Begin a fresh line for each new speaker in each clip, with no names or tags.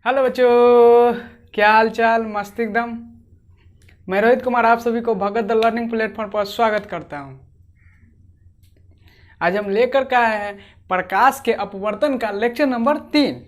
Hello बच्चों, क्या हाल चाल। मस्त एकदम। मैं रोहित कुमार आप सभी को भगत द लर्निंग प्लेटफॉर्म पर स्वागत करता हूं। आज हम लेकर के आए हैं प्रकाश के अपवर्तन का लेक्चर नंबर 3।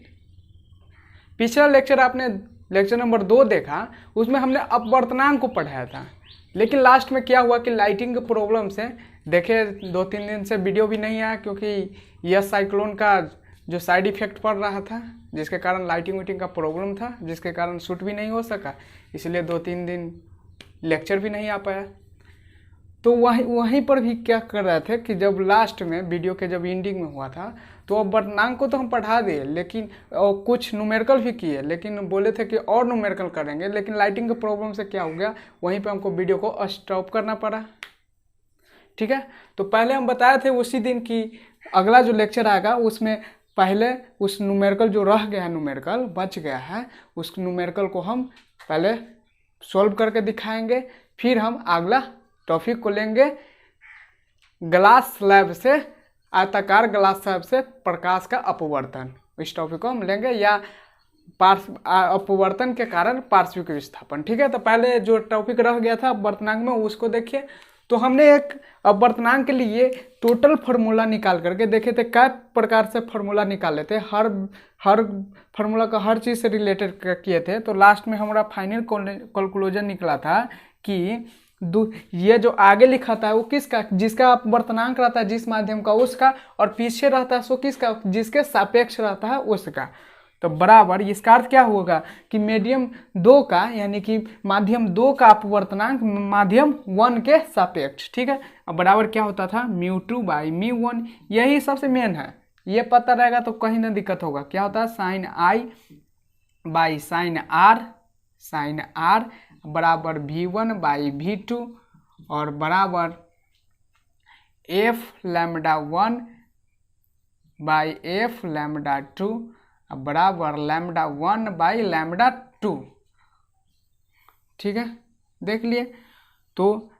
पिछला लेक्चर आपने लेक्चर नंबर 2 देखा, उसमें हमने अपवर्तनांक को पढ़ाया था। लेकिन लास्ट में क्या हुआ कि लाइटिंग के प्रॉब्लम से देखे 2-3 दिन से वीडियो भी नहीं आया, क्योंकि यह साइक्लोन का जो साइड इफेक्ट पड़ रहा था, जिसके कारण लाइटिंग वाइटिंग का प्रॉब्लम था, जिसके कारण शूट भी नहीं हो सका। इसलिए 2-3 दिन लेक्चर भी नहीं आ पाया। तो वहीं पर भी क्या कर रहे थे कि जब लास्ट में वीडियो के जब एंडिंग में हुआ था, तो अपवर्तनांक को तो हम पढ़ा दिए, लेकिन कुछ न्यूमेरिकल भी किए, लेकिन बोले थे कि और न्यूमेरिकल करेंगे। लेकिन लाइटिंग के प्रॉब्लम से क्या हो गया, वहीं पे हमको वीडियो को स्टॉप करना पड़ा। ठीक है, तो पहले हम बताए थे उसी दिन कि अगला जो लेक्चर आएगा उसमें पहले उस न्यूमेरिकल जो रह गया है, न्यूमेरिकल बच गया है, उस न्यूमेरिकल को हम पहले सॉल्व करके दिखाएंगे। फिर हम अगला टॉपिक को लेंगे ग्लास स्लैब से, आयताकार ग्लास स्लैब से प्रकाश का अपवर्तन। इस टॉपिक को हम लेंगे, या अपवर्तन के कारण पार्श्विक विस्थापन। ठीक है, तो पहले जो टॉपिक रह गया था अपवर्तनांक में, उसको देखिए। तो हमने एक अपवर्तनांक के लिए टोटल फार्मूला निकाल करके देखे थे। क्या प्रकार से फार्मूला निकाले थे, हर फार्मूला का हर चीज़ से रिलेटेड किए थे। तो लास्ट में हमारा फाइनल कंक्लूजन निकला था कि ये जो आगे लिखा था वो किसका, जिसका अपवर्तनांक रहता है जिस माध्यम का उसका, और पीछे रहता है सो किसका, जिसके सापेक्ष रहता है उसका। तो बराबर इसका अर्थ क्या होगा कि मीडियम 2 का, यानी कि माध्यम 2 का अपवर्तनांक माध्यम 1 के सापेक्ष। ठीक है, अब बराबर क्या होता था μ2/μ1। यही सबसे मेन है, ये पता रहेगा तो कहीं ना दिक्कत होगा। क्या होता है sin I/sin R बराबर V1/V2 और बराबर f λ1/f λ2 बराबर λ1/λ2। ठीक है, देख लिए। तो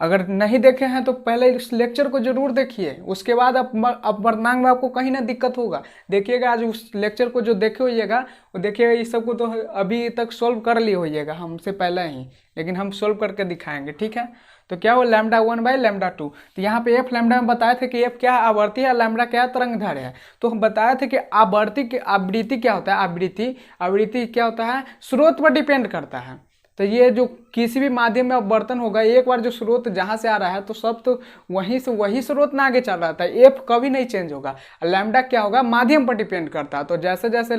अगर नहीं देखे हैं तो पहले इस लेक्चर को जरूर देखिए, उसके बाद अपवर्तनांक में आपको कहीं ना दिक्कत होगा। देखिएगा आज उस लेक्चर को जो देखे होइएगा, वो देखिएगा इस सब को तो अभी तक सोल्व कर लिए होइएगा हमसे पहले ही, लेकिन हम सोल्व करके दिखाएंगे। ठीक है, तो क्या हो λ1/λ2। तो यहाँ पे f लैम्डा में बताए थे कि f क्या है, आवर्ती है, लैम्डा क्या है, तरंगदैर्घ्य है। तो हम बताए थे कि आवृत्ति क्या होता है, आवृत्ति क्या होता है, स्रोत पर डिपेंड करता है। तो ये जो किसी भी माध्यम में अपवर्तन होगा, एक बार जो स्रोत जहाँ से आ रहा है तो सब तो वहीं से वही स्रोत ना आगे चल रहा था, एफ कभी नहीं चेंज होगा। लैम्डा क्या होगा, माध्यम पर डिपेंड करता है। तो जैसे जैसे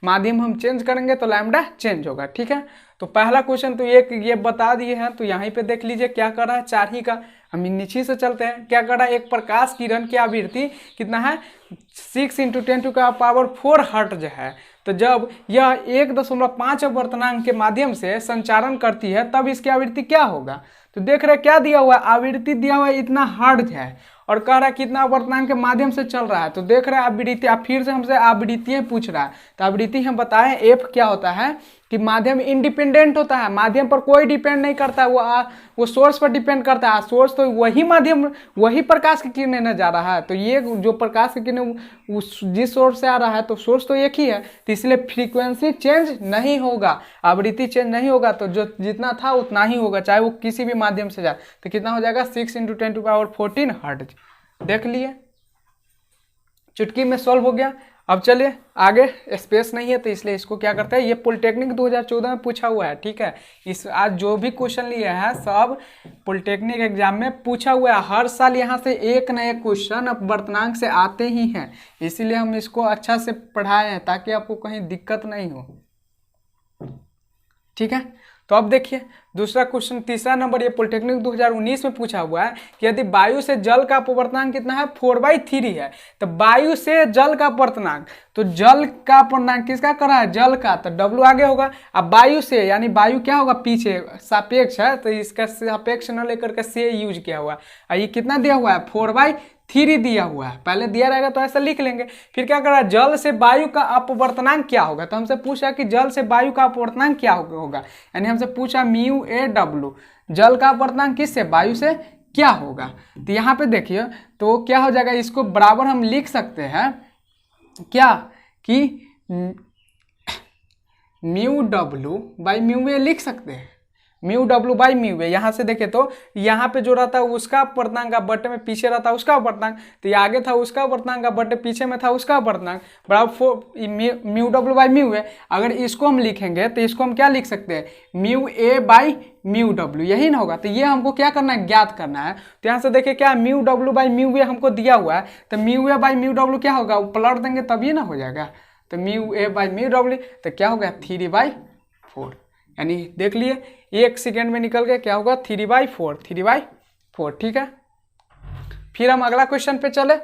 माध्यम हम चेंज करेंगे तो लैम्डा चेंज होगा। ठीक है, तो पहला क्वेश्चन तो ये बता दिए हैं। तो यहाँ पे देख लीजिए क्या कर रहा है, 4 ही का। हम नीचे से चलते हैं। क्या कर रहा है, एक प्रकाश किरण की आवृत्ति कितना है, 6 × 10⁴ हर्ट्ज है। तो जब यह 1.5 अपवर्तनांक के माध्यम से संचारण करती है तब इसकी आवृत्ति क्या होगा। तो देख रहे क्या दिया हुआ है, आवृत्ति दिया हुआ है इतना हर्ट्ज है, और कह रहा है कितना अपवर्तनांक के माध्यम से चल रहा है। तो देख रहे हैं आवृत्ति, आप फिर से हमसे आवृत्तियां पूछ रहा है। तो आवृत्ति हम बताएं एफ क्या होता है कि माध्यम इंडिपेंडेंट होता है, माध्यम पर कोई डिपेंड नहीं करता है, वो सोर्स पर डिपेंड करता है। सोर्स तो वही माध्यम, वही प्रकाश की किरणें न जा रहा है। तो ये जो प्रकाश की किरणें उस जिस सोर्स से आ रहा है, तो सोर्स तो एक ही है, तो इसलिए फ्रीक्वेंसी चेंज नहीं होगा, आवृत्ति चेंज नहीं होगा। तो जो जितना था उतना ही होगा, चाहे वो किसी भी माध्यम से जाए। तो कितना हो जाएगा, 6 × 10⁻14 हर्ट्ज। देख लिए, चुटकी में सॉल्व हो गया। अब चलिए आगे, स्पेस नहीं है तो इसलिए इसको क्या करते हैं, ये पॉलिटेक्निक 2014 में पूछा हुआ है। ठीक है, इस आज जो भी क्वेश्चन लिए हैं सब पॉलिटेक्निक एग्जाम में पूछा हुआ है। हर साल यहाँ से एक न एक क्वेश्चन अपवर्तनांक से आते ही हैं, इसीलिए हम इसको अच्छा से पढ़ाए हैं ताकि आपको कहीं दिक्कत नहीं हो। ठीक है, तो अब देखिए दूसरा क्वेश्चन, तीसरा नंबर, ये पॉलिटेक्निक 2019 में पूछा हुआ है कि यदि वायु से जल का अपवर्तनांक कितना है, 4/3 है। तो वायु से जल का अपवर्तनांक, तो जल का अपवर्तनांक किसका कर रहा है, जल का, तो W आगे होगा। अब वायु से, यानी वायु क्या होगा, पीछे सापेक्ष है, तो इसका सापेक्ष न लेकर के से यूज किया हुआ है। ये कितना दिया हुआ है, 4/3 दिया हुआ है। पहले दिया रहेगा तो ऐसा लिख लेंगे। फिर क्या कर रहा है, जल से वायु का अपवर्तनांक क्या होगा। तो हमसे पूछा कि जल से वायु का अपवर्तनांक क्या होगा, यानी हमसे पूछा μAW, जल का अपवर्तनांक किससे, वायु से क्या होगा। तो यहाँ पे देखिए तो क्या हो जाएगा, इसको बराबर हम लिख सकते हैं क्या कि mu W by mu A लिख सकते हैं, mu W by mu A. यहाँ से देखे तो यहाँ पे जो रहता है उसका अपर्तनांक, बट्टे में पीछे रहता है उसका अपर्तनांक, तो ये आगे था उसका अपर्तनांक, बट्टे पीछे में था उसका अपर्तनांक, बराबर 4 mu W by mu A. अगर इसको हम लिखेंगे तो इसको हम क्या लिख सकते हैं, mu A by mu W, यही ना होगा। तो ये हमको क्या करना है, ज्ञात करना है। तो यहाँ से देखिए क्या mu W by mu A हमको दिया हुआ है, तो mu A by mu W क्या होगा, पलट देंगे तभी ना हो जाएगा। तो mu A by mu W तो क्या होगा 3/4, यानी देख लिए 1 सेकेंड में निकल गया, क्या होगा 3/4, 3/4। ठीक है, फिर हम अगला क्वेश्चन पे चले।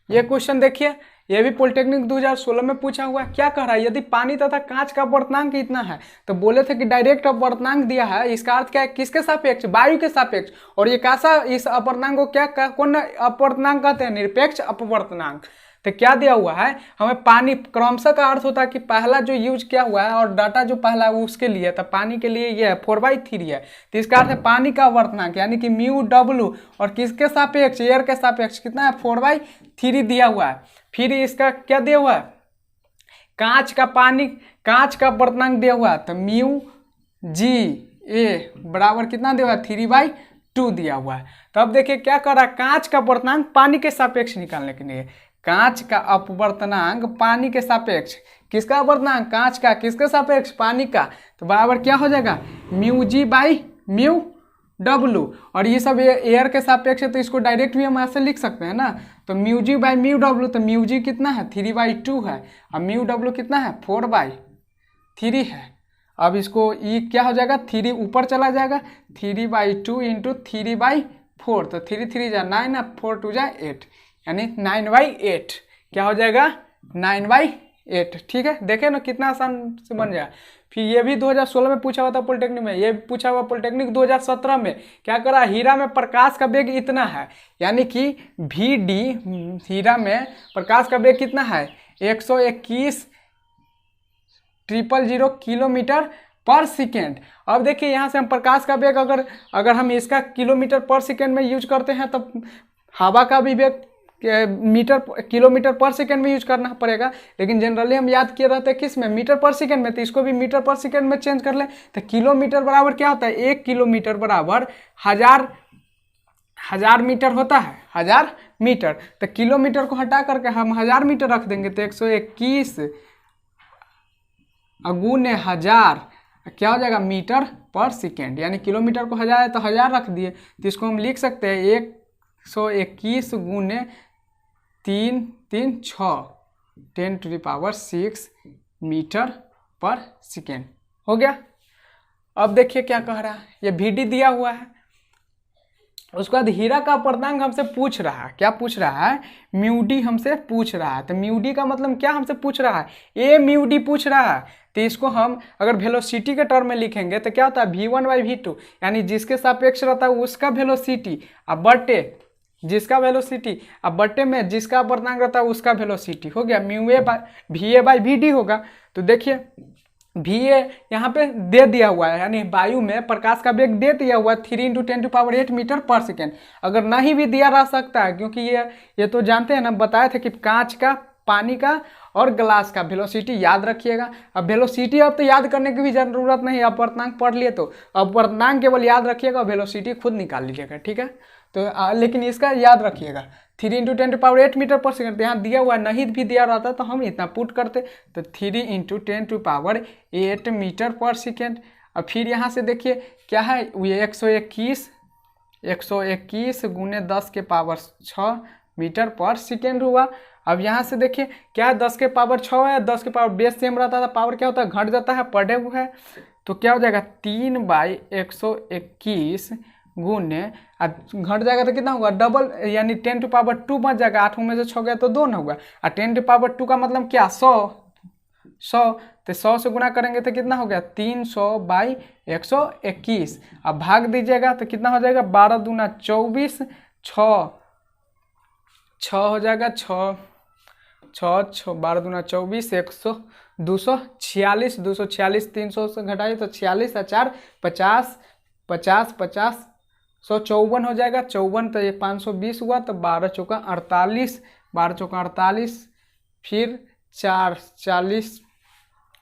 ये क्वेश्चन देखिए, ये भी पॉलिटेक्निक 2016 में पूछा हुआ है। क्या कह रहा है, यदि पानी तथा कांच का अपवर्तनांक इतना है, तो बोले थे कि डायरेक्ट अपवर्तनांक दिया है, इसका अर्थ क्या है, किसके सापेक्ष, वायु के सापेक्ष। और ये कैसा, इस अपवर्तनांक को क्या कौन अपवर्तनांक कहते हैं, निरपेक्ष अपवर्तनांक। तो क्या दिया हुआ है हमें, पानी क्रमशः का अर्थ होता है कि पहला जो यूज किया हुआ है और डाटा जो पहला है उसके लिए, तो पानी के लिए ये 4/3 है। तो इसका अर्थ है पानी का अपवर्तनांक यानी कि म्यू डब्लू और किसके सापेक्ष, एयर के सापेक्ष कितना है 4/3 दिया हुआ है। फिर इसका क्या दिया हुआ है, कांच का अपवर्तनांक दिया हुआ है, तो म्यू जी ए बराबर कितना दिया हुआ है 3/2 दिया हुआ है। तो अब देखिए क्या कर रहा है, कांच का अपवर्तनांक पानी के सापेक्ष निकालने के लिए, कांच का अपवर्तनांक पानी के सापेक्ष, किसका अपवर्तनांक, कांच का, किसके सापेक्ष, पानी का, तो बराबर क्या हो जाएगा mu G by mu W. और ये सब एयर के सापेक्ष है, तो इसको डायरेक्ट भी हम ऐसे लिख सकते हैं ना, तो mu G by mu W, तो म्यू जी कितना है 3/2 है, और म्यू डब्लू कितना है 4/3 है। अब इसको ये क्या हो जाएगा, 3 ऊपर चला जाएगा, 3/2 इंटू 3/4, तो 3 3 जा 9 और 4 2 जा 8, यानी 9/8 क्या हो जाएगा 9/8। ठीक है, देखे ना कितना आसान से बन जाएगा। फिर ये भी 2016 में पूछा हुआ था पॉलिटेक्निक में, ये पूछा हुआ पॉलिटेक्निक 2017 में। क्या करा, हीरा में प्रकाश का वेग इतना है, यानी कि VD हीरा में प्रकाश का वेग कितना है 121,000 किलोमीटर पर सेकेंड। अब देखिए यहाँ से हम प्रकाश का वेग अगर हम इसका किलोमीटर पर सेकेंड में यूज करते हैं, तब हवा का भी वेग किलोमीटर पर सेकेंड में यूज करना पड़ेगा, लेकिन जनरली हम याद किए रहते हैं किस में, मीटर पर सेकेंड में। तो इसको भी मीटर पर सेकेंड में चेंज कर लें, तो किलोमीटर बराबर क्या होता है, 1 किलोमीटर बराबर 1000 मीटर होता है, 1000 मीटर। तो किलोमीटर को हटा करके हम 1000 मीटर रख देंगे, तो 121 गुने 1000 क्या हो जाएगा मीटर पर सेकेंड, यानी किलोमीटर को 1000 है तो 1000 रख दिए, तो इसको हम लिख सकते हैं 121 गुने 3 3 6 10⁶ मीटर पर सेकेंड हो गया। अब देखिए क्या कह रहा है, ये VD दिया हुआ है, उसके बाद हीरा का अपवर्तनांक हमसे पूछ रहा है, क्या पूछ रहा है म्यू डी हमसे पूछ रहा है। तो म्यू डी का मतलब क्या हमसे पूछ रहा है, ए म्यू डी पूछ रहा है। तो इसको हम अगर वेलोसिटी के टर्म में लिखेंगे तो क्या होता है v1/v2, यानी जिसके सापेक्ष रहता है उसका वेलोसिटी, अब बट्टे जिसका वेलोसिटी, अब बट्टे में जिसका अपवर्तनांक रहता है उसका वेलोसिटी, हो गया mu A by V D होगा। तो देखिए VA यहाँ पे दे दिया हुआ है, यानी वायु में प्रकाश का वेग दे दिया हुआ है 3 × 10⁸ मीटर पर सेकेंड। अगर नहीं भी दिया रह सकता है, क्योंकि ये तो जानते हैं ना, बताए थे कि कांच का, पानी का और ग्लास का वेलोसिटी याद रखिएगा। अब वेलोसिटी अब तो याद करने की भी जरूरत नहीं है, अपवर्तनांक पढ़ लिए तो अपवर्तनांक केवल याद रखिएगा, वेलोसिटी खुद निकाल लीजिएगा, ठीक है। तो लेकिन इसका याद रखिएगा 3 × 10⁸ मीटर पर सेकेंड, यहाँ दिया हुआ नहीं भी दिया रहता तो हम इतना पुट करते, तो 3 × 10⁸ मीटर पर सेकेंड। अब फिर यहाँ से देखिए क्या है, ये 121 गुने 10⁶ मीटर पर सेकेंड हुआ। अब यहाँ से देखिए क्या है 10⁶ है, 10 बेस सेम रहता था, पावर क्या होता है घट जाता है, पढ़े हुए है, तो क्या हो जाएगा 3/121 गुने घट जाएगा तो कितना होगा डबल, यानी 10⁻² बच जाएगा, 8 में से 6 गया तो 2 ना होगा, और 10⁻² का मतलब क्या 100, तो 100 से गुना करेंगे तो कितना हो गया 300/121। अब भाग दीजिएगा तो कितना हो जाएगा 12 दूना 24, 6 हो जाएगा, 6 12 दूना 24, 100 246, 300 से घटाइए तो 46 और 4 50 154 हो जाएगा, 54 तो ये 520 हुआ, तो 12 × 4 48 12 चौका 48, फिर 4 40,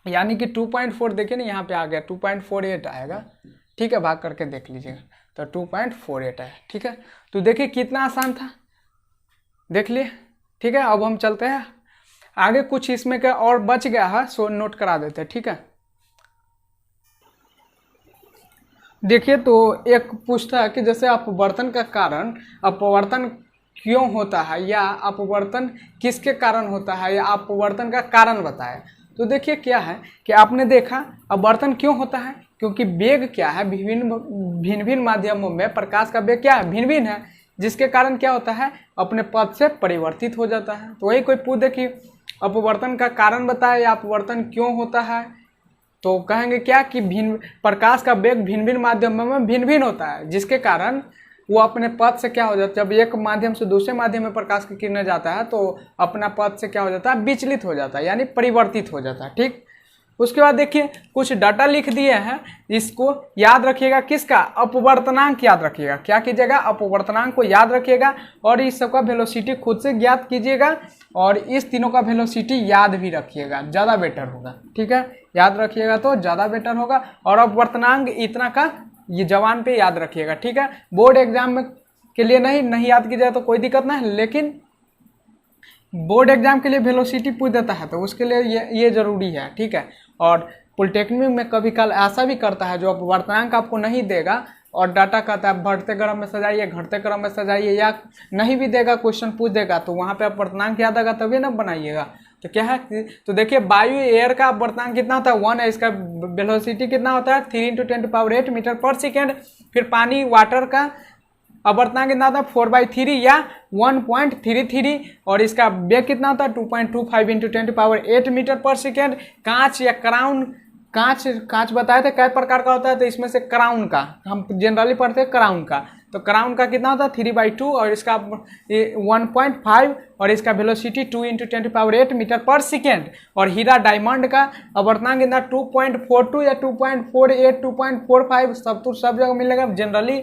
यानी कि 2.4 देखिए ना यहाँ पे आ गया 2.48 आएगा। ठीक है, भाग करके देख लीजिएगा तो 2.48 है। ठीक है, तो देखिए कितना आसान था, देख लिए। ठीक है, अब हम चलते हैं आगे, कुछ इसमें क्या और बच गया है सो नोट करा देते हैं। ठीक है, देखिए तो एक पूछता है कि जैसे अपवर्तन का कारण, अपवर्तन क्यों होता है या अपवर्तन किसके कारण होता है या अपवर्तन का कारण बताएं। तो देखिए क्या है कि आपने देखा अपवर्तन क्यों होता है, क्योंकि वेग क्या है, भिन्न भिन्न माध्यमों में प्रकाश का वेग क्या है, भिन्न भिन्न है, जिसके कारण क्या होता है अपने पथ से परिवर्तित हो जाता है। तो वही कोई पूछ दे कि अपवर्तन का कारण बताए या अपवर्तन क्यों होता है, तो कहेंगे क्या कि भिन्न प्रकाश का वेग भिन्न भिन्न माध्यमों में भिन्न भिन्न होता है, जिसके कारण वो अपने पथ से क्या हो जाता है, जब एक माध्यम से दूसरे माध्यम में प्रकाश की किरणें जाता है तो अपना पथ से क्या हो जाता है, विचलित हो जाता है, यानी परिवर्तित हो जाता है। ठीक, उसके बाद देखिए कुछ डाटा लिख दिए हैं, इसको याद रखिएगा, किसका, अपवर्तनांक याद रखिएगा। क्या कीजिएगा, अपवर्तनांक को याद रखिएगा और इस सब का वेलोसिटी खुद से ज्ञात कीजिएगा और इस तीनों का वेलोसिटी याद भी रखिएगा, ज़्यादा बेटर होगा। ठीक है, याद रखिएगा तो ज़्यादा बेटर होगा। और अपवर्तनांक इतना का ये जवान पे याद रखिएगा। ठीक है, बोर्ड एग्जाम में के लिए नहीं याद कीजिएगा तो कोई दिक्कत नहीं, लेकिन बोर्ड एग्जाम के लिए वेलोसिटी पूछ देता है तो उसके लिए ये जरूरी है। ठीक है, और पॉलिटेक्निक में कभी कल ऐसा भी करता है जो अपवर्तनांक आपको नहीं देगा और डाटा कहता है बढ़ते क्रम में सजाइए, घटते क्रम में सजाइए, या नहीं भी देगा, क्वेश्चन पूछ देगा तो वहाँ पे अपवर्तनांक याद आएगा तभी ना बनाइएगा। तो क्या है, तो देखिए वायु एयर का अपवर्तनांक कितना होता है 1 है, इसका वेलोसिटी कितना होता है 3 × 10⁸ मीटर पर सेकेंड। फिर पानी वाटर का अपवर्तनांक कितना होता है 4/3 या 1.33 और इसका वेग कितना होता है 2.25 × 10⁸ मीटर पर सेकेंड। कांच या क्राउन, कांच बताए थे कई प्रकार का होता है, तो इसमें से क्राउन का हम जनरली पढ़ते हैं, क्राउन का तो क्राउन का कितना होता है 3/2 और इसका 1.5 और इसका वेलोसिटी 2 × 10⁸ मीटर पर सेकेंड। और हीरा डायमंड का अपवर्तनांक कितना 2.42 या 2.48 2.45 सब जगह मिलेगा, जनरली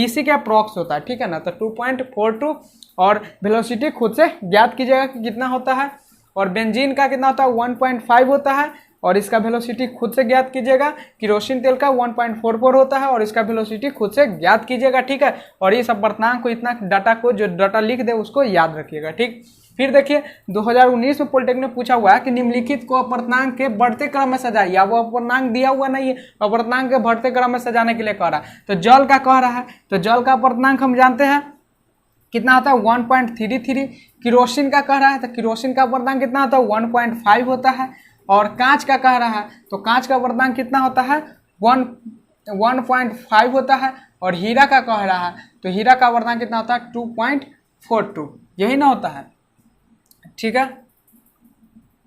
इसी के अप्रॉक्स होता है। ठीक है ना, तो 2.42 और वेलोसिटी खुद से ज्ञात कीजिएगा कि कितना होता है। और बेंजीन का कितना होता है 1.5 होता है और इसका वेलोसिटी खुद से ज्ञात कीजिएगा। केरोसिन तेल का 1.44 होता है और इसका वेलोसिटी खुद से ज्ञात कीजिएगा। ठीक है, और इस अपवर्तनांक को इतना डाटा को जो डाटा लिख दे उसको याद रखिएगा। ठीक, फिर देखिए 2019 में पॉलिटेक्निक में पूछा हुआ है कि निम्नलिखित को अपवर्तनांक के बढ़ते क्रम में सजाइए। अब वो अपवर्तनांक दिया हुआ नहीं है, अपवर्तनांक के बढ़ते क्रम में सजाने के लिए कह रहा है। तो जल का कह रहा है, तो जल का अपवर्तनांक हम जानते हैं कितना होता है 1.33। केरोसिन का कह रहा है तो केरोसिन का अपवर्तनांक कितना होता है 1.5 होता है। और कांच का कह रहा है तो कांच का अपवर्तनांक कितना होता है 1.5 होता है। और हीरा का कह रहा है तो हीरा का अपवर्तनांक कितना होता है 2.42, यही ना होता है। ठीक है,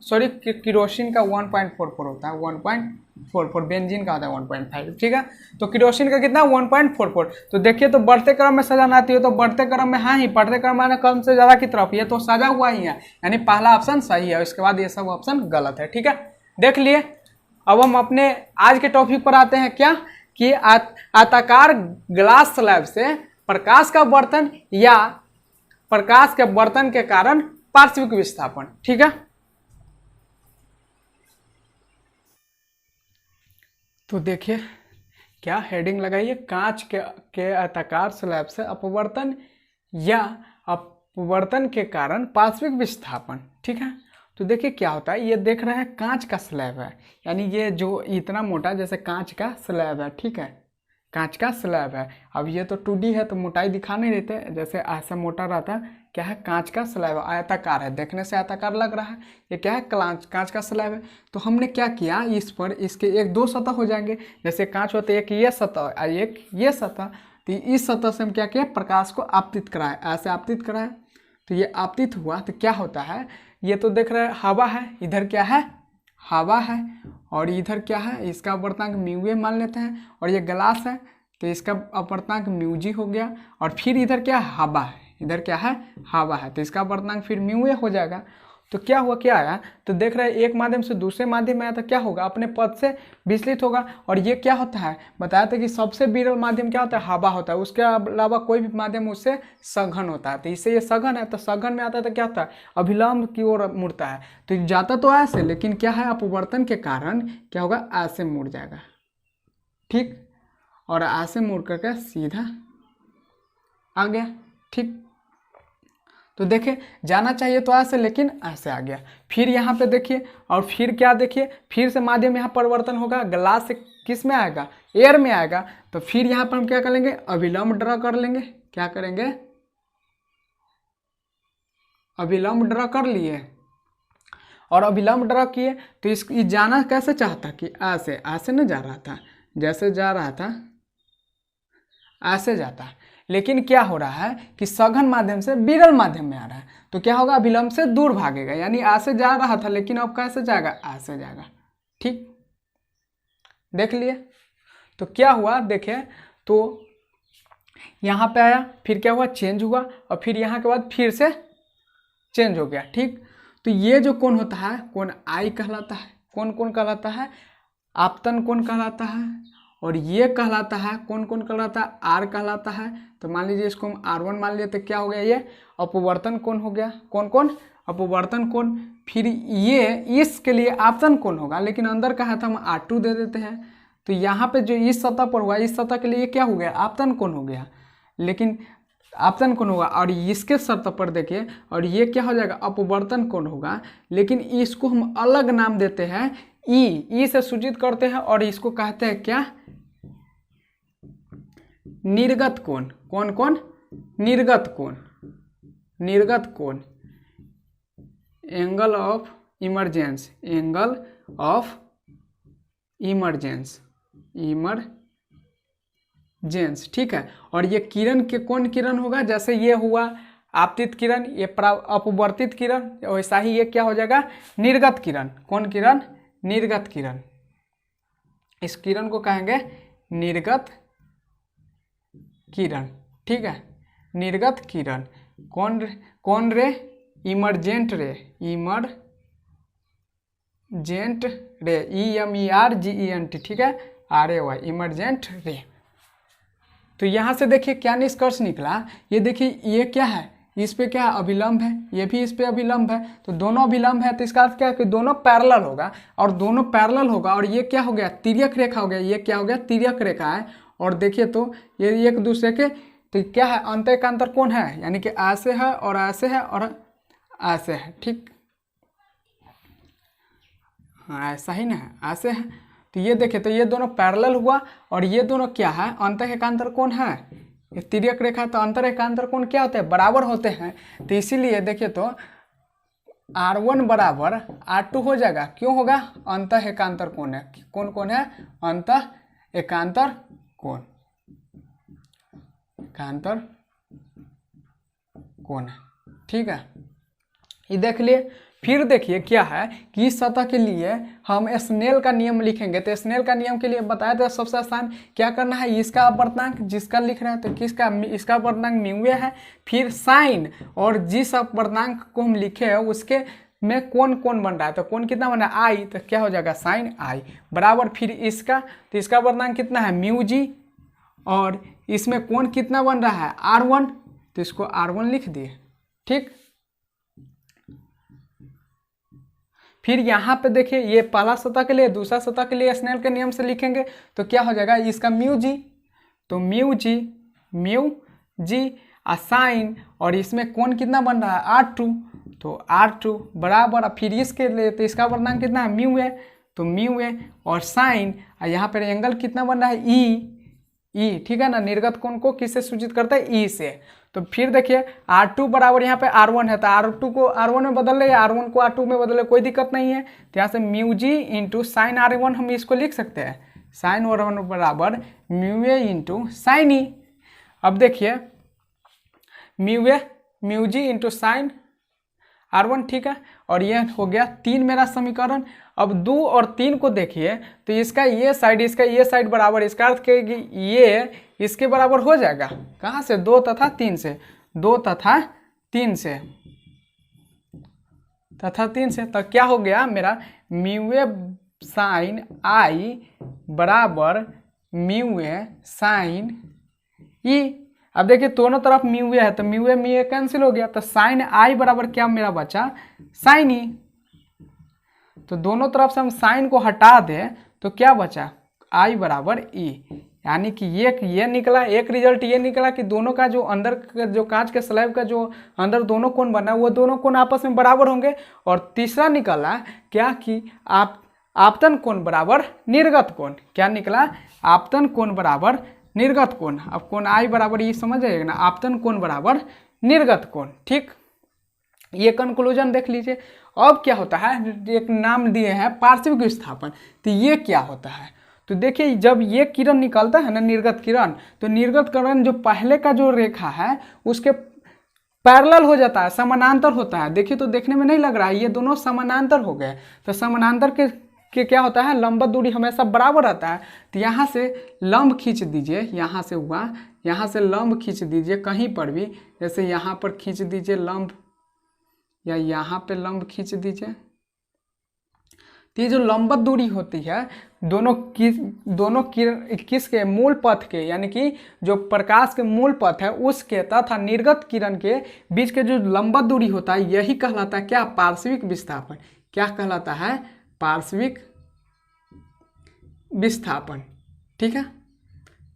सॉरी केरोसिन का 1.44 होता है 1.44, बेंजीन का होता है 1.5। ठीक है, तो केरोसिन का कितना 1.44। तो देखिए तो बढ़ते क्रम में सजाना आती है तो बढ़ते क्रम में हाँ ही, बढ़ते क्रम में कम से ज़्यादा की तरफ, ये तो सजा हुआ ही है, यानी पहला ऑप्शन सही है, इसके बाद ये सब ऑप्शन गलत है। ठीक है, देख लिए। अब हम अपने आज के टॉपिक पर आते हैं, क्या कि आयताकार ग्लास स्लैब से प्रकाश का अपवर्तन या प्रकाश के अपवर्तन के कारण पार्श्विक विस्थापन। ठीक है, तो देखिए क्या हेडिंग लगाइए, कांच के आयताकार स्लैब से अपवर्तन या अपवर्तन के कारण पार्श्विक विस्थापन। ठीक है, तो देखिए क्या होता है, ये देख रहे हैं कांच का स्लैब है, यानी ये जो इतना मोटा जैसे कांच का स्लैब है। ठीक है, कांच का स्लैब है। अब ये तो 2D है तो मोटाई दिखा नहीं देते, जैसे ऐसा मोटा रहता है, क्या है कांच का स्लैब, आयताकार है, देखने से आयताकार लग रहा है, ये क्या है कांच का स्लैब है। तो हमने क्या किया, इस पर इसके एक दो सतह हो जाएंगे, जैसे कांच होते एक ये सतह एक ये सतह, तो इस सतह से हम क्या किया प्रकाश को आपतित कराए, ऐसे आपतित कराए, तो ये आपतित हुआ तो क्या होता है, ये तो देख रहे हैं हवा है, इधर क्या है हवा है और इधर क्या है, इसका अपवर्तनांक म्यू मान लेते हैं, और ये ग्लास है तो इसका अपवर्तनांक म्यू जी हो गया, और फिर इधर क्या हवा है, इधर क्या है हवा है तो इसका अपवर्तनांक फिर म्यू ए हो जाएगा। तो क्या हुआ, क्या आया, तो देख रहे हैं एक माध्यम से दूसरे माध्यम में आया तो क्या होगा, अपने पथ से विचलित होगा। और ये क्या होता है, बताया था कि सबसे विरल माध्यम क्या होता है, हवा होता है, उसके अलावा कोई भी माध्यम उससे सघन होता है। तो इससे ये सघन है, तो सघन में आता है तो क्या होता है, अभिलंब की ओर मुड़ता है। तो जाता तो ऐसे, लेकिन क्या है, अपवर्तन के कारण क्या होगा, ऐसे मुड़ जाएगा, ठीक, और ऐसे मुड़ करके सीधा आ गया, ठीक। तो देखिए जाना चाहिए तो ऐसे, लेकिन ऐसे आ गया। फिर यहाँ पे देखिए, और फिर क्या देखिए, फिर से माध्यम यहाँ परिवर्तन होगा, ग्लास से किस में आएगा, एयर में आएगा। तो फिर यहाँ पर हम क्या करेंगे, अभिलंब ड्रा कर लेंगे। क्या करेंगे, अभिलंब ड्रा कर लिए, और अभिलंब ड्रा किए तो ये जाना कैसे चाहता कि ऐसे, ऐसे न जा रहा था, जैसे जा रहा था ऐसे जाता है, लेकिन क्या हो रहा है कि सघन माध्यम से विरल माध्यम में आ रहा है, तो क्या होगा, अभिलंब से दूर भागेगा, यानी ऐसे जा रहा था लेकिन अब कैसे जाएगा, ऐसे जाएगा, ठीक, देख लिए। तो क्या हुआ, देखे तो यहाँ पे आया, फिर क्या हुआ, चेंज हुआ, और फिर यहाँ के बाद फिर से चेंज हो गया, ठीक। तो ये जो कोण होता है, कोण आई कहलाता है। कौन कौन कहलाता है, आपतन कोण कहलाता है, और ये कहलाता है, कौन कौन कहलाता है, आर कहलाता है। तो मान लीजिए इसको हम R1 मान लिए, तो क्या हो गया, ये अपवर्तन कोण हो गया। कौन कौन, अपवर्तन कोण। फिर ये इसके लिए आपतन कोण होगा, लेकिन अंदर का है तो हम R2 दे देते हैं। तो यहाँ पे जो इस सतह पर हुआ, इस सतह के लिए क्या हो गया, आपतन कोण हो गया, लेकिन आपतन कोण होगा। और इसके सतह पर देखिए, और ये क्या हो जाएगा, अपवर्तन कोण होगा, लेकिन इसको हम अलग नाम देते हैं, ई से सूचित करते हैं, और इसको कहते हैं क्या, निर्गत कोण। कौन कौन, निर्गत कोण, निर्गत कोण, angle of emergence, angle of emergence, emergence, ठीक है। और ये किरण के कौन किरण होगा, जैसे ये हुआ आपतित किरण, ये अपवर्तित किरण, वैसा ही ये क्या हो जाएगा, निर्गत किरण। कौन किरण, निर्गत किरण। इस किरण को कहेंगे निर्गत किरण, ठीक है, निर्गत किरण। कौन रे, emergent ray, emergent ray, EMERGENT, ठीक है, RAY, इमरजेंट रे। तो यहाँ से देखिए क्या निष्कर्ष निकला, ये देखिए ये क्या है, इस पे क्या अभिलंब है, ये भी इस पे अभिलंब है, तो दोनों अभिलंब है, तो इसका अर्थ क्या है कि दोनों पैरेलल होगा, और दोनों पैरेलल होगा, और ये क्या हो गया, तिर्यक रेखा हो गया, ये क्या हो गया, तिर्यक रेखा है। और देखिए तो ये एक दूसरे के, तो क्या है, अंतर का अंतर कौन है, यानी कि ऐसे है और ऐसे है और ऐसे है, ठीक, हाँ ऐसा ही ना है, ऐसे है। तो ये देखिए, तो ये दोनों पैरेलल हुआ, और ये दोनों क्या है, अंतर एकांतर कोण है, ये तिर्यक रेखा, तो अंतर एकांतर कोण क्या होते हैं, बराबर होते हैं। तो इसीलिए देखिए तो R1 बराबर R2 हो जाएगा, क्यों होगा, अंतर एकांतर कोण है। कौन कौन है, अंतर एकांतर कोण, एकांतर कोण है, ठीक है, ये देख लिए। फिर देखिए क्या है कि इस सतह के लिए हम स्नेल का नियम लिखेंगे। तो स्नेल का नियम के लिए बताया था, सबसे आसान क्या करना है, इसका अपवर्तनांक जिसका लिख रहे हैं, तो किसका, इसका अपवर्तनांक म्यू है, फिर साइन, और जिस अपवर्तनांक को हम लिखे हैं उसके में कौन कौन बन रहा है, तो कौन कितना बन रहा है, आई, तो क्या हो जाएगा, साइन आई बराबर, फिर इसका, तो इसका अपवर्तनांक कितना है, म्यू जी, और इसमें कौन कितना बन रहा है, R1, तो इसको R1 लिख दिए, ठीक। फिर यहाँ पे देखिए, ये पहला सतह के लिए, दूसरा सतह के लिए स्नेल के नियम से लिखेंगे, तो क्या हो जाएगा, इसका म्यू जी, तो म्यू जी साइन, और इसमें कौन कितना बन रहा है, R2, तो R2 बराबर, फिर इसके लिए, तो इसका अपवर्तनांक कितना है, म्यू है, तो म्यू है, और साइन, यहाँ पर एंगल कितना बन रहा है, ई, ठीक है ना, निर्गत कोण को किससे सूचित करता है, ई से। तो फिर देखिए R2 बराबर यहाँ पे R1 है, तो R2 को R1 में बदल ले, R1 को R2 में बदल ले, कोई दिक्कत नहीं है। तो यहाँ से mu G into sine R1 हम इसको लिख सकते हैं, साइन R1 बराबर म्यू ए इंटू साइन ई। अब देखिए mu G into sine R1, ठीक है, और ये हो गया 3 मेरा समीकरण। अब 2 और 3 को देखिए, तो इसका ये साइड, इसका ये साइड बराबर, इसका अर्थ क्या है कि ये इसके बराबर हो जाएगा, कहाँ से, 2 तथा 3 से, 2 तथा 3 से, तथा 3 से, तो क्या हो गया मेरा म्यू ए साइन आई बराबर म्यू ए साइन ई। अब देखिए दोनों तरफ म्यू ए है तो म्यू ए कैंसिल हो गया, तो साइन आई बराबर क्या मेरा बचा साइन ई। तो दोनों तरफ से हम साइन को हटा दें तो क्या बचा आई बराबर ई। यानी कि ये निकला, एक रिजल्ट ये निकला कि दोनों का जो अंदर का जो कांच के स्लैब का जो अंदर दोनों कोण बना वो दोनों कोण आपस में बराबर होंगे। और तीसरा निकला क्या कि आपतन कोण बराबर निर्गत कोण। क्या निकला आपतन कोण बराबर निर्गत कोण। अब कोण आई बराबर ये समझ जाइएगा ना, आपतन कोण बराबर निर्गत कोण। ठीक, ये कंक्लूजन देख लीजिए। अब क्या होता है, एक नाम दिए हैं पार्श्विक विस्थापन। तो ये क्या होता है, तो देखिए जब ये किरण निकलता है ना निर्गत किरण, तो निर्गत किरण जो पहले का जो रेखा है उसके पैरेलल हो जाता है, समानांतर होता है। देखिए तो देखने में नहीं लग रहा है, ये दोनों समानांतर हो गए। तो समानांतर के क्या होता है, लंबवत दूरी हमेशा बराबर रहता है। तो यहाँ से लंब खींच दीजिए, यहाँ से हुआ, यहाँ से लंब खींच दीजिए कहीं पर भी, जैसे यहाँ पर खींच दीजिए लंब, या यहाँ पे लंब खींच दीजिए। तो ये जो लंबवत दूरी होती है दोनों किसके मूल पथ के, यानी कि जो प्रकाश के मूल पथ है उसके तथा निर्गत किरण के बीच के जो लंबवत दूरी होता है यही कहलाता है क्या पार्श्विक विस्थापन। क्या कहलाता है पार्श्विक विस्थापन। ठीक है,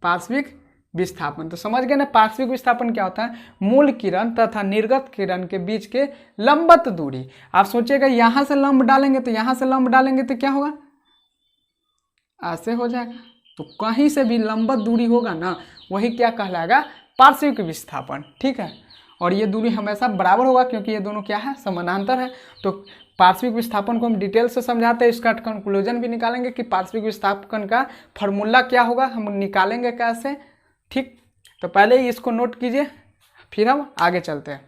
पार्श्विक विस्थापन। तो समझ गए ना पार्श्विक विस्थापन क्या होता है, मूल किरण तथा निर्गत किरण के बीच के लंबवत दूरी। आप सोचिएगा यहाँ से लंब डालेंगे तो यहाँ से लंब डालेंगे तो क्या होगा, ऐसे हो जाएगा। तो कहीं से भी लंबवत दूरी होगा ना वही क्या कहलाएगा पार्श्विक विस्थापन। ठीक है, और ये दूरी हमेशा बराबर होगा क्योंकि ये दोनों क्या है समानांतर है। तो पार्श्विक विस्थापन को हम डिटेल से समझाते हैं, इसका कंक्लूजन भी निकालेंगे कि पार्श्विक विस्थापन का फॉर्मूला क्या होगा, हम निकालेंगे कैसे। ठीक, तो पहले ही इसको नोट कीजिए फिर हम आगे चलते हैं।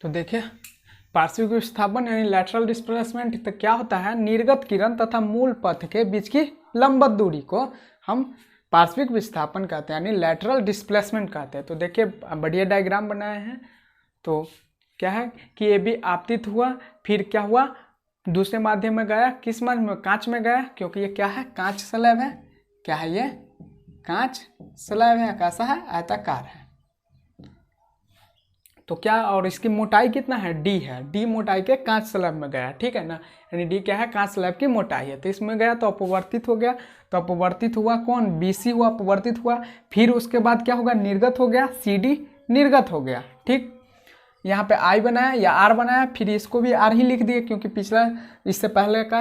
तो देखिए पार्श्विक विस्थापन यानी लैटरल डिस्प्लेसमेंट, तो क्या होता है निर्गत किरण तथा मूल पथ के बीच की लंबवत दूरी को हम पार्श्विक विस्थापन कहते हैं, यानी लैटरल डिस्प्लेसमेंट कहते हैं। तो देखिए बढ़िया डायग्राम बनाए हैं। तो क्या है कि ये भी आपतित हुआ, फिर क्या हुआ दूसरे माध्यम में गया, किस माध्यम में कांच में गया, क्योंकि ये क्या है कांच स्लैब है। क्या है ये कांच स्लैब है, कैसा है आयताकार है। तो क्या, और इसकी मोटाई कितना है डी है, डी मोटाई के कांच स्लैब में गया। ठीक है ना, यानी डी क्या है कांच स्लैब की मोटाई है। तो इसमें गया तो अपवर्तित हो गया, तो अपवर्तित हुआ कौन बीसी हुआ अपवर्तित हुआ। फिर उसके बाद क्या होगा निर्गत हो गया, सी डी निर्गत हो गया। ठीक, यहाँ पे आई बनाया या आर बनाया, फिर इसको भी आर ही लिख दिए क्योंकि पिछला इससे पहले का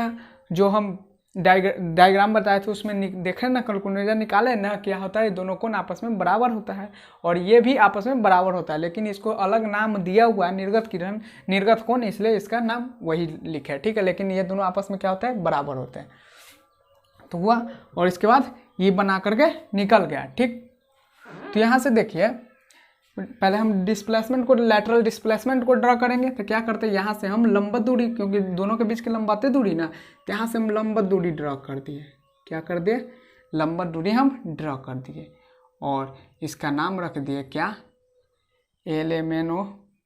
जो हम डायग्राम बताए थे उसमें देखें ना कैलकुलेटर निकाले ना क्या होता है, दोनों कोण आपस में बराबर होता है और ये भी आपस में बराबर होता है, लेकिन इसको अलग नाम दिया हुआ है निर्गत किरण निर्गत कोण, इसलिए इसका नाम वही लिखा है। ठीक है, लेकिन ये दोनों आपस में क्या होता है बराबर होते हैं। तो हुआ और इसके बाद ये बना करके निकल गया। ठीक, तो यहाँ से देखिए पहले हम डिस्प्लेसमेंट को लैटरल डिस्प्लेसमेंट को ड्रॉ करेंगे। तो क्या करते हैं यहाँ से हम लंबवत दूरी, क्योंकि दोनों के बीच की लंबाते दूरी ना, तो यहाँ से हम लंबवत दूरी ड्रॉ कर दिए। क्या कर दिए लंबवत दूरी हम ड्रॉ कर दिए और इसका नाम रख दिए क्या LMNO,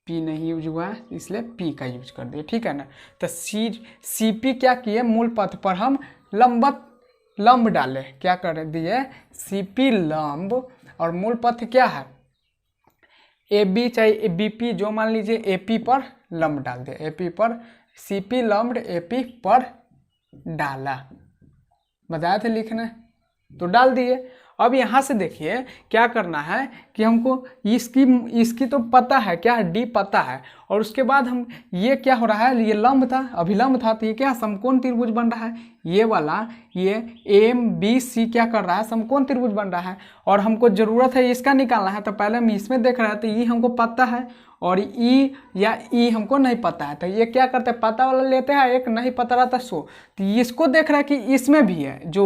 पी नहीं यूज हुआ है इसलिए पी का यूज कर दिए। ठीक है ना, तो CP क्या किए मूल पथ पर हम लंब डाले, क्या कर दिए CP लंब, और मूल पथ क्या है AB चाहे BP जो मान लीजिए AP पर लंब डाल दे, AP पर CP लंब AP पर डाला, बताया थे लिखने तो डाल दिए। अब यहाँ से देखिए क्या करना है कि हमको इसकी तो पता है क्या है D पता है, और उसके बाद हम ये क्या हो रहा है ये लंब था अभिलंब था, तो ये क्या समकोण त्रिभुज बन रहा है, ये वाला ये AMBC क्या कर रहा है समकोण त्रिभुज बन रहा है, और हमको ज़रूरत है इसका निकालना है। तो पहले हम इसमें देख रहे हैं तो ये हमको पता है और ई या ई हमको नहीं पता है, तो ये क्या करते हैं पता वाला लेते हैं, एक नहीं पता रहता सो। तो इसको देख रहा है कि इसमें भी है जो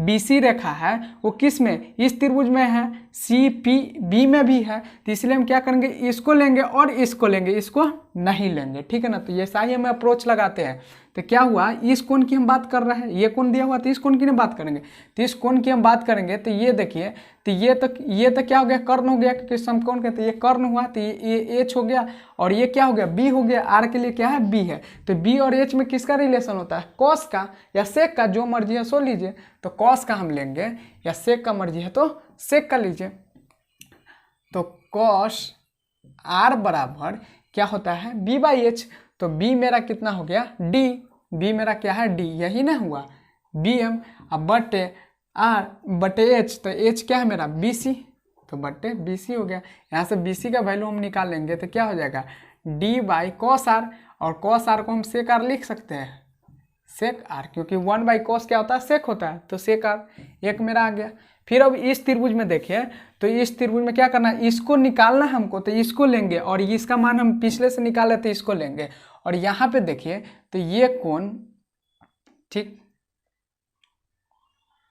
BC रेखा है वो किस में इस त्रिभुज में है, CPB में भी है, तो इसलिए हम क्या करेंगे इसको लेंगे और इसको लेंगे, इसको नहीं लेंगे। ठीक है ना, तो ये सही हम अप्रोच लगाते हैं। तो क्या हुआ, इस कोण की हम बात कर रहे हैं, ये कोण दिया हुआ तो इस कोण की ना बात करेंगे, तो इस कोण की हम बात करेंगे तो ये देखिए, तो ये तो क्या हो गया, कर्ण हो गया, क्योंकि समकोण कहते हैं, ये कर्ण हुआ, तो ये एच हो गया, और ये क्या हो गया, बी हो गया, आर के लिए क्या है, बी है। तो बी और एच में किसका रिलेशन होता है, कॉस का या सेक का, जो मर्जी है सो लीजिए। तो कॉस का हम लेंगे, या सेक का मर्जी है तो सेक का लीजिए। तो कॉस आर बराबर क्या होता है, बी बाई एच। तो बी मेरा कितना हो गया, डी, बी मेरा क्या है, डी, यही ना हुआ, बी एम। अब बटे आर बटे एच, तो एच क्या है मेरा, बी सी, तो बटे बी सी हो गया। यहाँ से बी सी का वैल्यू हम निकाल लेंगे तो क्या हो जाएगा, डी बाई कॉस आर, और कॉस आर को हम सेक आर लिख सकते हैं, सेक आर, क्योंकि 1 बाई कॉस क्या होता है, सेक होता है, तो सेक आर एक मेरा आ गया। फिर अब इस त्रिभुज में देखिए, तो इस त्रिभुज में क्या करना है, इसको निकालना है हमको, तो इसको लेंगे, और इसका मान हम पिछले से निकाले तो इसको लेंगे, और यहाँ पे देखिए तो ये कोण, ठीक,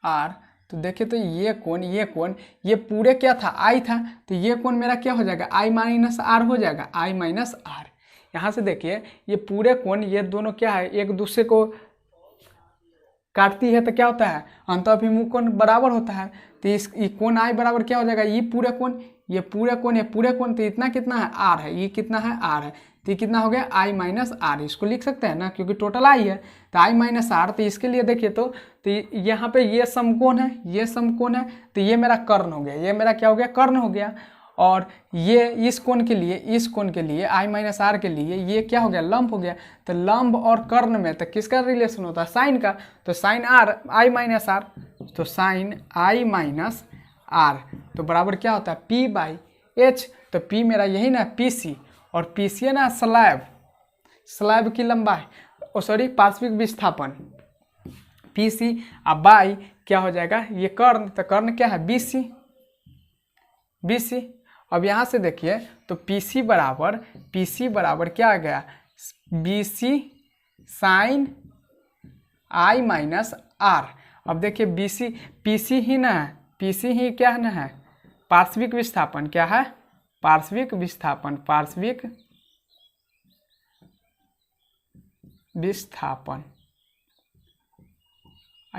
आर, तो देखिए तो ये कोण, ये पूरे क्या था, आई था, तो ये कोण मेरा क्या हो जाएगा, आई माइनस आर हो जाएगा, आई माइनस आर। यहाँ से देखिए ये पूरे कोण, ये दोनों क्या है, एक दूसरे को काटती है, तो क्या होता है, अंतःअभिमुख कोण बराबर होता है। तो इस कोण आई बराबर क्या हो जाएगा, ये पूरे कोण, ये पूरे कोण, ये पूरे कोण, तो इतना कितना है, आर है, ये कितना है, आर है, तो ये कितना हो गया, आई माइनस आर, इसको लिख सकते हैं ना, क्योंकि टोटल आई है, तो आई माइनस आर। तो इसके लिए देखिए तो यहाँ पे ये समकोण है, ये समकोण है, तो ये मेरा कर्ण हो गया, ये मेरा क्या हो गया, कर्ण हो गया। और ये इस कोण के लिए आई माइनस आर के लिए ये क्या हो गया, लंब हो गया। तो लंब और कर्ण में तो किसका रिलेशन होता है, साइन का, तो sine R I minus R, तो साइन आई माइनस आर, तो बराबर क्या होता है, पी बाई एच। तो पी मेरा यही ना, पी सी, और पी सी है ना स्लैब की लंबाई, सॉरी पार्श्विक विस्थापन, पी सी, अब बाई क्या हो जाएगा, ये कर्ण, तो कर्ण क्या है, बी सी, बी सी। अब यहाँ से देखिए तो PC बराबर क्या आ गया, BC sine I minus R. अब देखिए PC ही ना है, PC ही क्या है ना है, पार्श्विक विस्थापन, क्या है, पार्श्विक विस्थापन,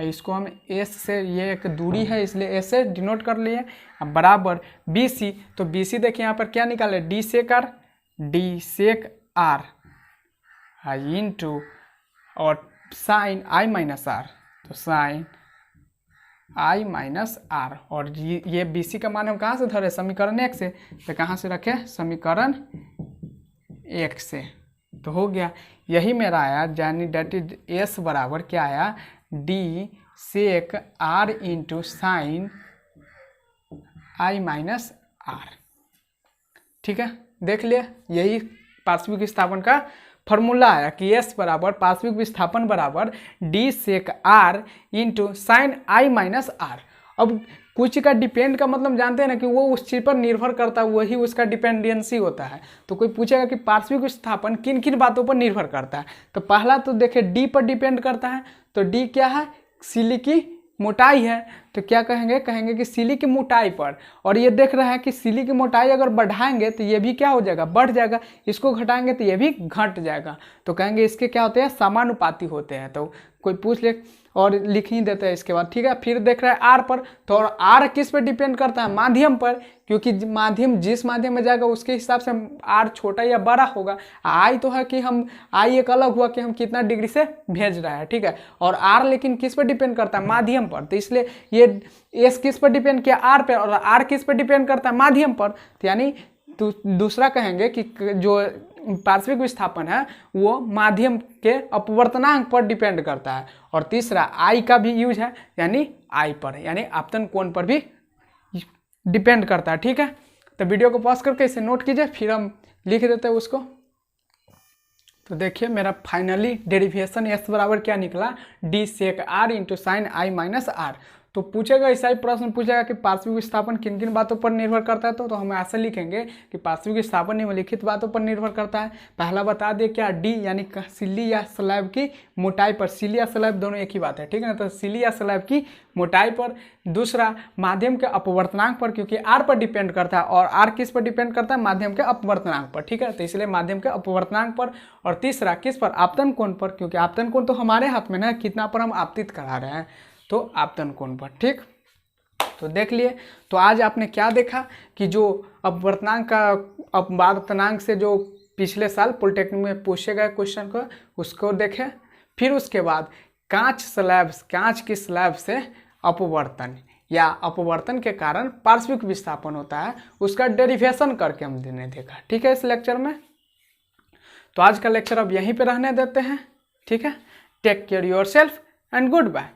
इसको हम एस से, ये एक दूरी है इसलिए एस से डिनोट कर लिए। अब बराबर BC, तो BC देखिए यहाँ पर क्या निकाले, डी सेक आर इंटू और साइन आई माइनस आर, तो साइन आई माइनस आर, और ये BC का मान हम कहाँ से धरे, समीकरण 1 से, तो कहाँ से रखे, समीकरण 1 से, तो हो गया, यही मेरा आया, यानी डेट इज एस बराबर क्या आया, D sec R into sine I minus R. ठीक है, देख लिया, यही पार्श्विक विस्थापन का फॉर्मूला है कि एस बराबर पार्श्विक विस्थापन बराबर D sec R into sine I minus R. अब कुछ का डिपेंड का मतलब जानते हैं ना कि वो उस चीज़ पर निर्भर करता है, वही उसका डिपेंडेंसी होता है। तो कोई पूछेगा कि पार्श्विक विस्थापन किन किन बातों पर निर्भर करता है, तो पहला तो देखिए डी पर डिपेंड करता है, तो डी क्या है, सिली की मोटाई है, तो क्या कहेंगे कि सिली की मोटाई पर, और ये देख रहा है कि सिली की मोटाई अगर बढ़ाएंगे तो ये भी क्या हो जाएगा, बढ़ जाएगा, इसको घटाएंगे तो ये भी घट जाएगा, तो कहेंगे इसके क्या होते हैं, समानुपाती होते हैं। तो कोई पूछ ले और लिख ही देते हैं इसके बाद। ठीक है, फिर देख रहा है आर पर, तो और आर किस पर डिपेंड करता है, माध्यम पर, क्योंकि माध्यम जिस माध्यम में जाएगा उसके हिसाब से आर छोटा या बड़ा होगा। आई तो है कि हम आई एक अलग हुआ कि हम कितना डिग्री से भेज रहा है, ठीक है, और आर लेकिन किस पर डिपेंड करता है, माध्यम पर, तो इसलिए ये एस किस पर डिपेंड किया, आर पर, और आर किस पर डिपेंड करता है, माध्यम पर, तो यानी दूसरा कहेंगे कि जो पार्श्विक विस्थापन है वो माध्यम के अपवर्तनांक पर डिपेंड करता है, और तीसरा आई का भी यूज है, यानी आई पर, यानी आपतन कोण पर भी डिपेंड करता है। ठीक है, तो वीडियो को पॉज करके इसे नोट कीजिए, फिर हम लिख देते हैं उसको। तो देखिए मेरा फाइनली डेरिवेशन एस बराबर क्या निकला, D sec R into sine I minus R. तो पूछेगा, ऐसा ही प्रश्न पूछेगा कि पार्श्विक विस्थापन किन किन बातों पर निर्भर करता है, तो हम ऐसे लिखेंगे कि पार्श्विक विस्थापन निम्नलिखित बातों पर निर्भर करता है। पहला बता दिए क्या, डी यानी सिल्ली या स्लैब की मोटाई पर। सिल्ली या स्लैब दोनों एक ही बात है, ठीक है ना, तो सिल्ली या स्लैब की मोटाई पर। दूसरा माध्यम के अपवर्तनांक पर, क्योंकि आर पर डिपेंड करता है, और आर किस पर डिपेंड करता है, माध्यम के अपवर्तनांक पर, ठीक है, तो इसलिए माध्यम के अपवर्तनांक पर। और तीसरा किस पर, आपतन कोण पर, क्योंकि आपतन कोण तो हमारे हाथ में ना, कितना पर हम आपतित करा रहे हैं, तो आपतन कोण पर, ठीक। तो देख लिए, तो आज आपने क्या देखा कि जो अपवर्तनांक का अपवर्तनांक से जो पिछले साल पॉलिटेक्निक में पूछे गए क्वेश्चन को, उसको देखें। फिर उसके बाद कांच की स्लैब से अपवर्तन या अपवर्तन के कारण पार्श्विक विस्थापन होता है, उसका डेरिवेशन करके हमने देखा, ठीक है, इस लेक्चर में। तो आज का लेक्चर अब यहीं पे रहने देते हैं, ठीक है। Take care yourself and good bye.